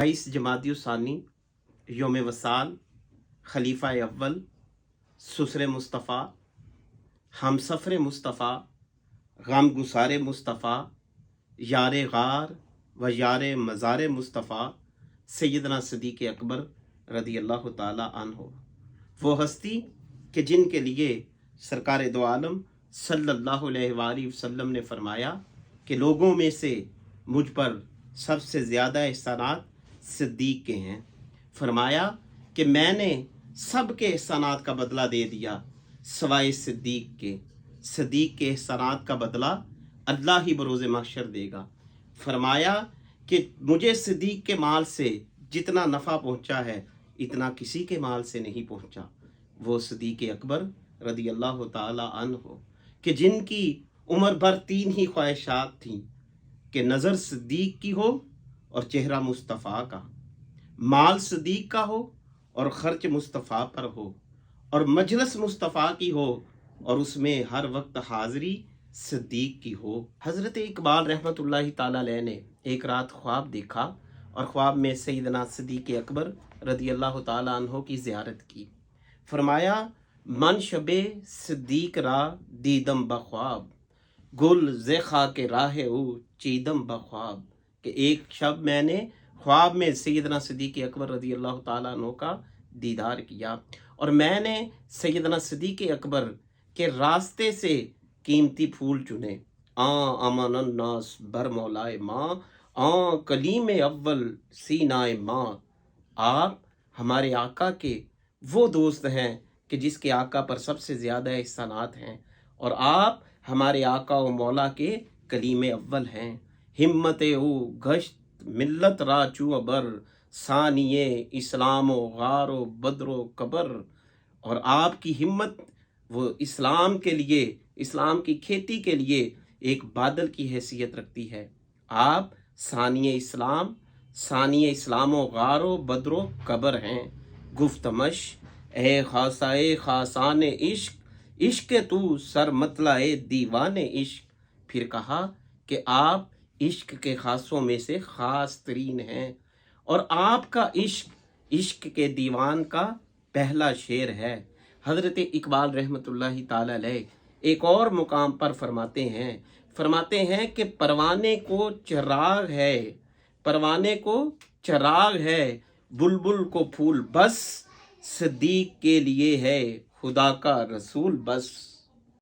22 जमादियुस्सानी योम वसाल खलीफा अव्वल सुसर मुस्तफ़ा हमसफ़र मुस्तफ़ा गम गुसार मुस्तफ़ा यार गार व यार मज़ार मुस्तफ़ा सैयदना सदीक़ अकबर रदी अल्लाह ताला अन्हो, वो हस्ती कि जिनके लिए सरकार दो आलम सल्लल्लाहु अलैहि वसल्लम ने फरमाया कि लोगों में से मुझ पर सबसे ज़्यादा एहसानात सिद्दीक़ के हैं। फरमाया कि मैंने सब के एहसानात का बदला दे दिया सवाए सिद्दीक़ के। सिद्दीक़ के एहसानात का बदला अल्लाह ही बरोज़ महशर देगा। फरमाया कि मुझे सिद्दीक़ के माल से जितना नफ़ा पहुँचा है इतना किसी के माल से नहीं पहुँचा। वो सिद्दीक़ अकबर रदी अल्लाह ताला अन्हो कि जिनकी उम्र भर 3 ही ख्वाहिशात थीं कि नज़र सिद्दीक़ की हो और चेहरा मुस्तफ़ा का, माल सिद्दीक़ का हो और ख़र्च मुस्तफ़ा पर हो, और मजलिस मुस्तफ़ा की हो और उसमें हर वक्त हाज़री सिद्दीक़ की हो। हज़रत इकबाल रहमतुल्लाहि ताला अलैह ने एक रात ख्वाब देखा और ख्वाब में सैयदना सिद्दीक़ अकबर रदी अल्लाह ताला अन्हो की ज़ियारत की। फरमाया मन शबे सिद्दीक़ रा दीदम बख्वाब गुल ज़े खाके राहे ऊ चीदम बख्वाब, कि एक शब मैंने ख्वाब में सैयदना सिद्दीक़ अकबर रदी अल्लाह ताला अन्हो का दीदार किया और मैंने सैयदना सिद्दीक़ अकबर के रास्ते से कीमती फूल चुने। अमन नास बर मौलाए माँ कलीम अव्वल सीनाए माँ। आप हमारे आका के वो दोस्त हैं कि जिसके आका पर सबसे ज़्यादा एहसानात हैं, और आप हमारे आका व मौला के कलीम अव्वल हैं। हिम्मत ओ गश्त मिल्लत राचू अबर सानिये इस्लाम गारो बदरो कबर, और आपकी हिम्मत वो इस्लाम के लिए, इस्लाम की खेती के लिए एक बादल की हैसियत रखती है। आप सानिये इस्लामो गारो बदरो कबर हैं। गुफ्तमश ए खासाए खासान इश्क इश्क तू सर मतलाए दीवाने इश्क। फिर कहा कि आप इश्क के खासों में से खास तरीन हैं और आपका इश्क इश्क के दीवान का पहला शेर है। हज़रत इकबाल रहमतुल्लाहि ताला अलैह एक और मुकाम पर फरमाते हैं कि परवाने को चराग है बुलबुल को फूल बस, सिद्दीक़ के लिए है खुदा का रसूल बस।